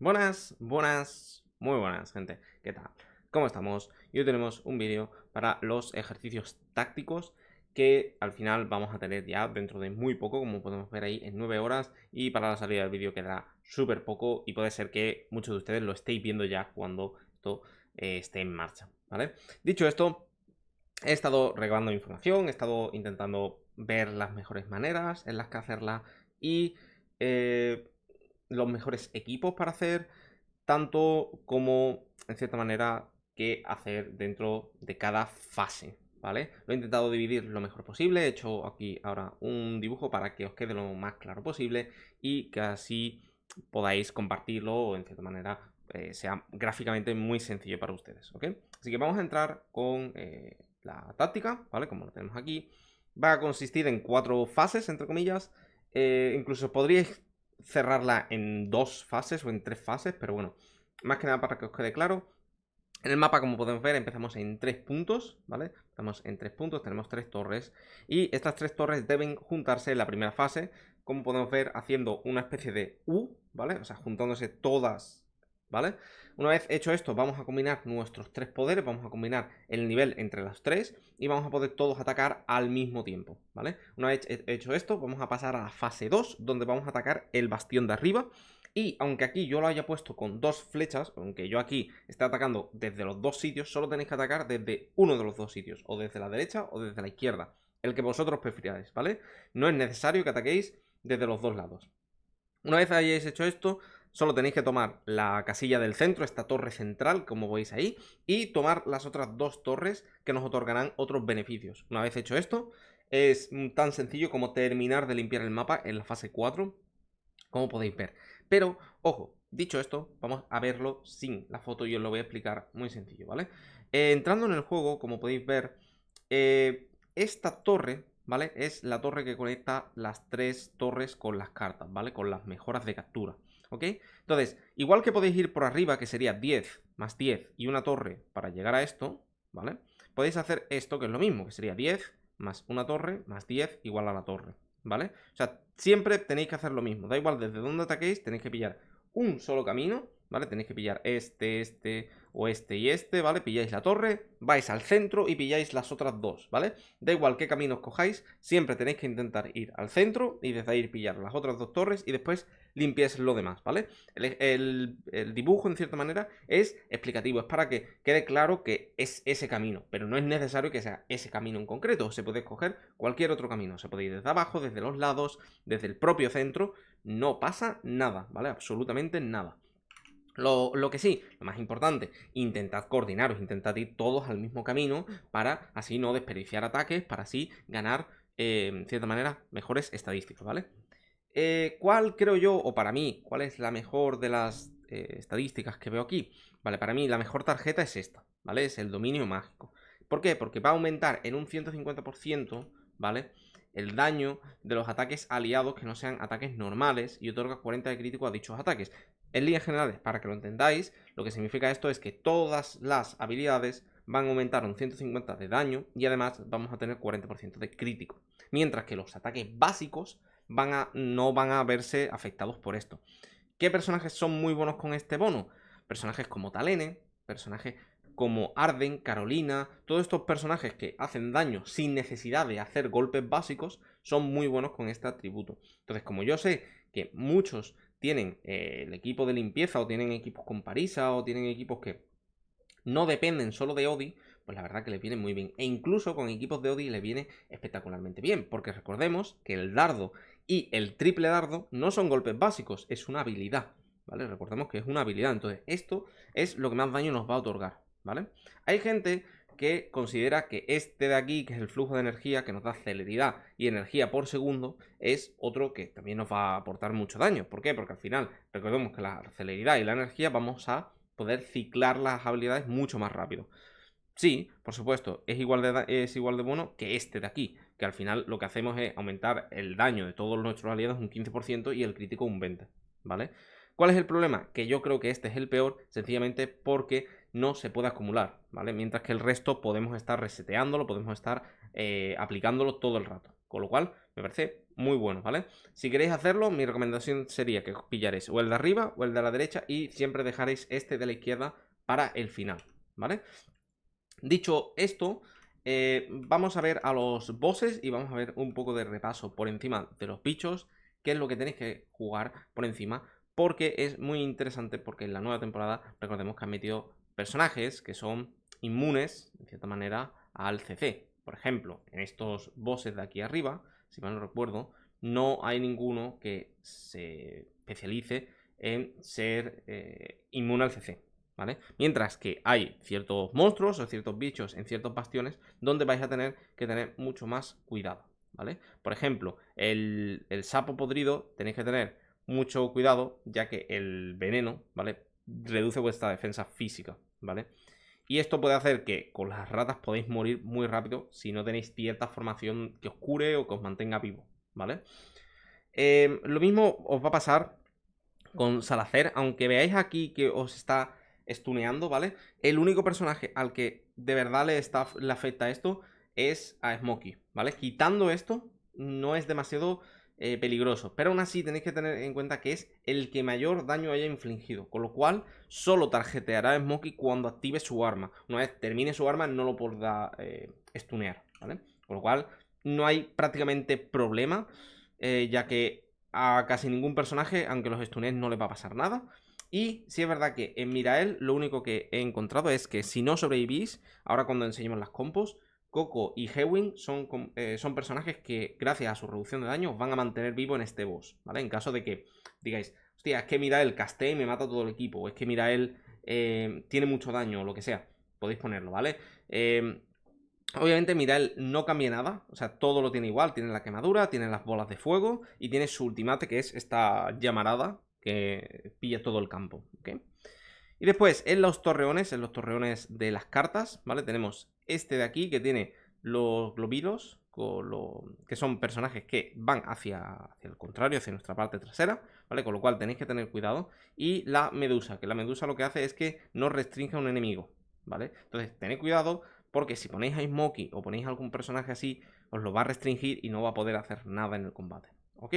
Buenas, buenas, muy buenas, gente. ¿Qué tal? ¿Cómo estamos? Y hoy tenemos un vídeo para los ejercicios tácticos que al final vamos a tener ya dentro de muy poco, como podemos ver ahí, en 9 horas. Y para la salida del vídeo quedará súper poco y puede ser que muchos de ustedes lo estéis viendo ya cuando esto esté en marcha, ¿vale? Dicho esto, he estado recabando información, he estado intentando ver las mejores maneras en las que hacerla y los mejores equipos para hacer, tanto como, en cierta manera, qué hacer dentro de cada fase, ¿vale? Lo he intentado dividir lo mejor posible, he hecho aquí ahora un dibujo para que os quede lo más claro posible y que así podáis compartirlo o, en cierta manera, sea gráficamente muy sencillo para ustedes, ¿ok? Así que vamos a entrar con la táctica, ¿vale? Como lo tenemos aquí. Va a consistir en 4 fases, entre comillas. Incluso podríais cerrarla en 2 fases o en 3 fases, pero bueno, más que nada para que os quede claro. En el mapa, como podemos ver, empezamos en 3 puntos, ¿vale? Estamos en 3 puntos, tenemos 3 torres. Y estas 3 torres deben juntarse en la primera fase, como podemos ver, haciendo una especie de U, ¿vale? O sea, juntándose todas, ¿vale? Una vez hecho esto, vamos a combinar nuestros 3 poderes, vamos a combinar el nivel entre las 3 y vamos a poder todos atacar al mismo tiempo, ¿vale? Una vez hecho esto, vamos a pasar a la fase 2, donde vamos a atacar el bastión de arriba. Y aunque aquí yo lo haya puesto con 2 flechas, aunque yo aquí esté atacando desde los 2 sitios, solo tenéis que atacar desde uno de los 2 sitios, o desde la derecha o desde la izquierda, el que vosotros prefiráis, ¿vale? No es necesario que ataquéis desde los 2 lados. Una vez hayáis hecho esto, solo tenéis que tomar la casilla del centro, esta torre central, como veis ahí, y tomar las otras 2 torres que nos otorgarán otros beneficios. Una vez hecho esto, es tan sencillo como terminar de limpiar el mapa en la fase 4, como podéis ver. Pero, ojo, dicho esto, vamos a verlo sin la foto y os lo voy a explicar muy sencillo, ¿vale? Entrando en el juego, como podéis ver, esta torre, ¿vale? Es la torre que conecta las 3 torres con las cartas, ¿vale? Con las mejoras de captura, ¿ok? Entonces, igual que podéis ir por arriba, que sería 10 más 10 y una torre para llegar a esto, ¿vale? Podéis hacer esto, que es lo mismo, que sería 10 más una torre más 10 igual a la torre, ¿vale? O sea, siempre tenéis que hacer lo mismo. Da igual desde dónde ataquéis, tenéis que pillar un solo camino, ¿vale? Tenéis que pillar este o este y este, ¿vale? Pilláis la torre, vais al centro y pilláis las otras 2, ¿vale? Da igual qué camino escojáis, siempre tenéis que intentar ir al centro y desde ahí pillar las otras 2 torres y después limpiáis lo demás, ¿vale? El dibujo, en cierta manera, es explicativo, es para que quede claro que es ese camino, pero no es necesario que sea ese camino en concreto, se puede escoger cualquier otro camino, se puede ir desde abajo, desde los lados, desde el propio centro, no pasa nada, ¿vale? Absolutamente nada. Lo que sí, lo más importante, intentad coordinaros, intentad ir todos al mismo camino para así no desperdiciar ataques, para así ganar, en cierta manera, mejores estadísticas, ¿vale? ¿Cuál creo yo, o para mí, cuál es la mejor de las estadísticas que veo aquí? Vale, para mí la mejor tarjeta es esta, ¿vale? Es el dominio mágico. ¿Por qué? Porque va a aumentar en un 150%, ¿vale? El daño de los ataques aliados que no sean ataques normales y otorga 40 de crítico a dichos ataques. En líneas generales, para que lo entendáis, lo que significa esto es que todas las habilidades van a aumentar un 150 de daño y además vamos a tener 40% de crítico. Mientras que los ataques básicos no van a verse afectados por esto. ¿Qué personajes son muy buenos con este bono? Personajes como Talene, personajes como Arden, Carolina, todos estos personajes que hacen daño sin necesidad de hacer golpes básicos son muy buenos con este atributo. Entonces, como yo sé que muchos tienen el equipo de limpieza o tienen equipos con Parisa o tienen equipos que no dependen solo de Odi, pues la verdad que les viene muy bien. E incluso con equipos de Odi les viene espectacularmente bien, porque recordemos que el dardo y el triple dardo no son golpes básicos, es una habilidad, ¿vale? Recordemos que es una habilidad, entonces esto es lo que más daño nos va a otorgar, ¿vale? Hay gente que considera que este de aquí, que es el flujo de energía, que nos da celeridad y energía por segundo, es otro que también nos va a aportar mucho daño. ¿Por qué? Porque al final, recordemos que la celeridad y la energía vamos a poder ciclar las habilidades mucho más rápido. Sí, por supuesto, es igual de bueno que este de aquí, que al final lo que hacemos es aumentar el daño de todos nuestros aliados un 15% y el crítico un 20%, ¿vale? ¿Cuál es el problema? Que yo creo que este es el peor, sencillamente porque no se puede acumular, ¿vale? Mientras que el resto podemos estar reseteándolo, podemos estar aplicándolo todo el rato, Con lo cual, me parece muy bueno, ¿vale? Si queréis hacerlo, mi recomendación sería que pillaréis o el de arriba o el de la derecha y siempre dejaréis este de la izquierda para el final, ¿vale? Dicho esto, vamos a ver a los bosses y vamos a ver un poco de repaso por encima de los bichos, que es lo que tenéis que jugar por encima, porque es muy interesante, porque en la nueva temporada recordemos que han metido personajes que son inmunes, de cierta manera, al CC. Por ejemplo, en estos bosses de aquí arriba, si mal no recuerdo, no hay ninguno que se especialice en ser inmune al CC. ¿Vale? Mientras que hay ciertos monstruos o ciertos bichos en ciertos bastiones donde vais a tener que tener mucho más cuidado, ¿vale? Por ejemplo, el sapo podrido tenéis que tener mucho cuidado, ya que el veneno, ¿vale? Reduce vuestra defensa física, ¿vale? Y esto puede hacer que con las ratas podéis morir muy rápido si no tenéis cierta formación que os cure o que os mantenga vivo, ¿vale? Lo mismo os va a pasar con Salacer, aunque veáis aquí que os está stuneando, ¿vale? El único personaje al que de verdad le afecta esto es a Smokey, ¿vale? Quitando esto, no es demasiado peligroso, pero aún así tenéis que tener en cuenta que es el que mayor daño haya infligido, con lo cual solo tarjeteará a Smokey cuando active su arma. Una vez termine su arma no lo podrá stunear, ¿vale? Con lo cual no hay prácticamente problema, ya que a casi ningún personaje, aunque los stunes, no les va a pasar nada. Y sí es verdad que en Mirael lo único que he encontrado es que si no sobrevivís, ahora cuando enseñemos las compos, Coco y Hewin son personajes que gracias a su reducción de daño os van a mantener vivo en este boss, ¿vale? En caso de que digáis, hostia, es que Mirael casté y me mata todo el equipo, o es que Mirael tiene mucho daño, o lo que sea, podéis ponerlo, ¿vale? Obviamente Mirael no cambia nada, o sea, todo lo tiene igual, tiene la quemadura, tiene las bolas de fuego y tiene su ultimate que es esta llamarada que pilla todo el campo, ¿ok? Y después en los torreones de las cartas, ¿vale? Tenemos este de aquí que tiene los globidos, que son personajes que van hacia el contrario, hacia nuestra parte trasera, ¿vale? Con lo cual tenéis que tener cuidado. Y la medusa, que la medusa lo que hace es que no restringe a un enemigo, ¿vale? Entonces tened cuidado porque si ponéis a Smokey o ponéis a algún personaje así, os lo va a restringir y no va a poder hacer nada en el combate, ¿ok?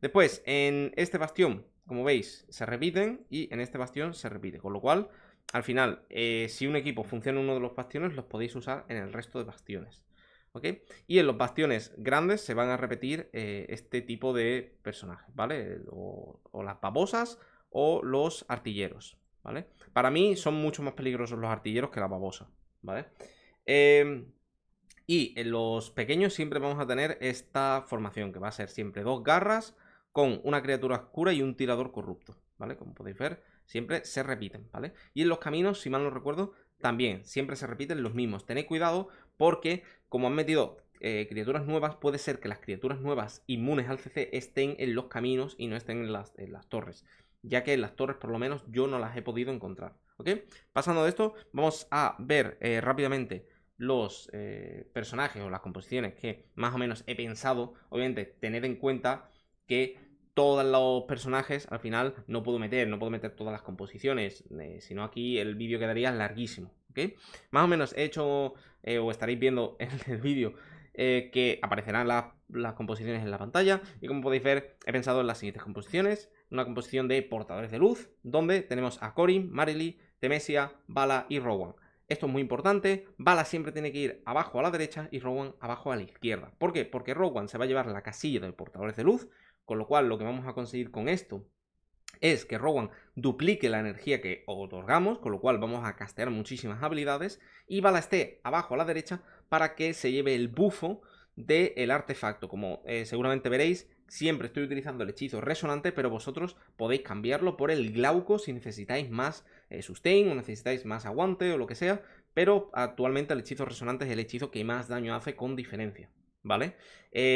Después, en este bastión, como veis, se repiten y en este bastión se repite. Con lo cual, al final, si un equipo funciona en uno de los bastiones, los podéis usar en el resto de bastiones, ¿ok? Y en los bastiones grandes se van a repetir este tipo de personajes, ¿vale? O las babosas o los artilleros, ¿vale? Para mí son mucho más peligrosos los artilleros que la babosa, ¿vale? Y en los pequeños siempre vamos a tener esta formación, que va a ser siempre 2 garras con una criatura oscura y un tirador corrupto, ¿vale? Como podéis ver, siempre se repiten, ¿vale? Y en los caminos, si mal no recuerdo, también siempre se repiten los mismos. Tened cuidado porque como han metido criaturas nuevas, puede ser que las criaturas nuevas inmunes al CC estén en los caminos y no estén en las torres, ya que en las torres por lo menos yo no las he podido encontrar, ¿ok? Pasando de esto, vamos a ver rápidamente los personajes o las composiciones que más o menos he pensado. Obviamente, tened en cuenta que todos los personajes al final no puedo meter todas las composiciones, sino aquí el vídeo quedaría larguísimo, ¿ok? Más o menos he hecho, o estaréis viendo en el vídeo, que aparecerán las composiciones en la pantalla. Y como podéis ver, he pensado en las siguientes composiciones. Una composición de portadores de luz, donde tenemos a Corin, Marily, Temesia, Vala y Rowan. Esto es muy importante. Vala siempre tiene que ir abajo a la derecha y Rowan abajo a la izquierda. ¿Por qué? Porque Rowan se va a llevar la casilla de portadores de luz, con lo cual lo que vamos a conseguir con esto es que Rowan duplique la energía que otorgamos, con lo cual vamos a castear muchísimas habilidades, y Vala esté abajo a la derecha para que se lleve el bufo del artefacto. Como seguramente veréis, siempre estoy utilizando el hechizo resonante, pero vosotros podéis cambiarlo por el glauco si necesitáis más sustain o necesitáis más aguante o lo que sea, pero actualmente el hechizo resonante es el hechizo que más daño hace con diferencia, ¿vale?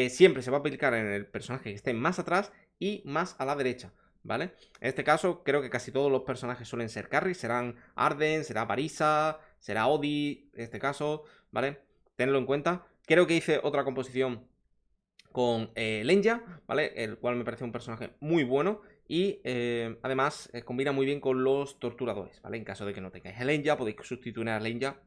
Siempre se va a aplicar en el personaje que esté más atrás y más a la derecha, ¿vale? En este caso creo que casi todos los personajes suelen ser carry, serán Arden, será Parisa, será Odi, en este caso, ¿vale? Tenedlo en cuenta. Creo que hice otra composición con Lenya, ¿vale? El cual me parece un personaje muy bueno y además combina muy bien con los torturadores, ¿vale? En caso de que no tengáis a Lenya, podéis sustituir a Lenya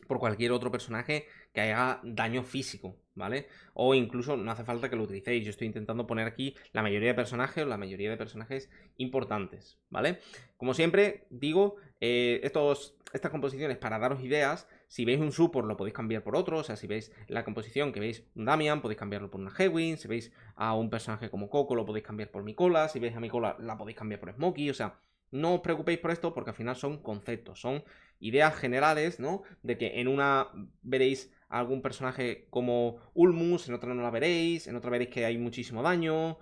por cualquier otro personaje que haga daño físico, ¿vale? O incluso no hace falta que lo utilicéis. Yo estoy intentando poner aquí la mayoría de personajes o la mayoría de personajes importantes, ¿vale? Como siempre, digo, estas composiciones para daros ideas. Si veis un support lo podéis cambiar por otro. O sea, si veis la composición que veis un Damian, podéis cambiarlo por una Hewin. Si veis a un personaje como Coco, lo podéis cambiar por Mikola. Si veis a Mikola, la podéis cambiar por Smokey. O sea, no os preocupéis por esto porque al final son conceptos, son ideas generales, ¿no? De que en una veréis a algún personaje como Ulmus, en otra no la veréis, en otra veréis que hay muchísimo daño.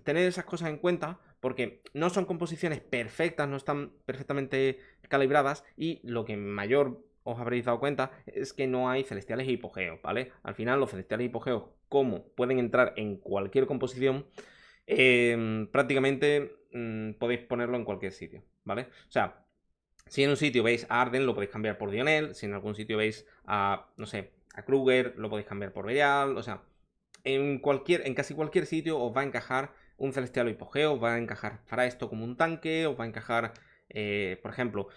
Tened esas cosas en cuenta porque no son composiciones perfectas, no están perfectamente calibradas y lo que mayor os habréis dado cuenta es que no hay celestiales y hipogeos, ¿vale? Al final los celestiales y hipogeos, como pueden entrar en cualquier composición, prácticamente podéis ponerlo en cualquier sitio, ¿vale? O sea, si en un sitio veis a Arden, lo podéis cambiar por Dionel. Si en algún sitio veis a, no sé, a Kruger, lo podéis cambiar por Belial. O sea, en casi cualquier sitio os va a encajar un Celestial o Hipogeo, os va a encajar para esto como un tanque, os va a encajar, por ejemplo,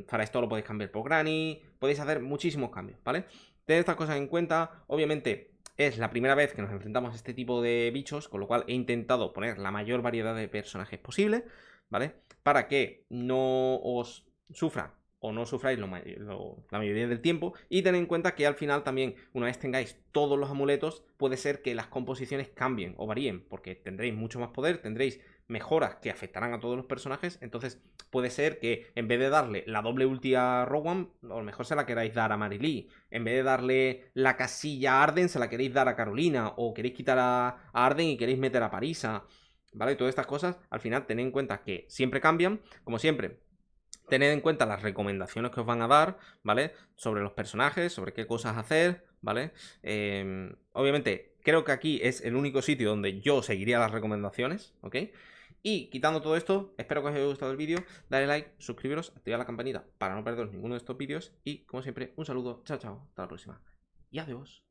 para esto lo podéis cambiar por Granny. Podéis hacer muchísimos cambios, ¿vale? Tened estas cosas en cuenta. Obviamente, es la primera vez que nos enfrentamos a este tipo de bichos, con lo cual he intentado poner la mayor variedad de personajes posible, ¿vale? Para que no os sufra o no sufráis la mayoría del tiempo. Y tened en cuenta que al final también, una vez tengáis todos los amuletos, puede ser que las composiciones cambien o varíen, porque tendréis mucho más poder, tendréis mejoras que afectarán a todos los personajes. Entonces puede ser que en vez de darle la doble ulti a Rowan, a lo mejor se la queráis dar a Marilee. En vez de darle la casilla a Arden, se la queréis dar a Carolina. O queréis quitar a Arden y queréis meter a Parisa, ¿vale? Todas estas cosas, al final, tened en cuenta que siempre cambian. Como siempre, tened en cuenta las recomendaciones que os van a dar, ¿vale? Sobre los personajes, sobre qué cosas hacer, ¿vale? Obviamente, creo que aquí es el único sitio donde yo seguiría las recomendaciones, ¿ok? Y quitando todo esto, espero que os haya gustado el vídeo. Dale like, suscribiros, activad la campanita para no perderos ninguno de estos vídeos. Y como siempre, un saludo, chao, chao, hasta la próxima. Y adiós.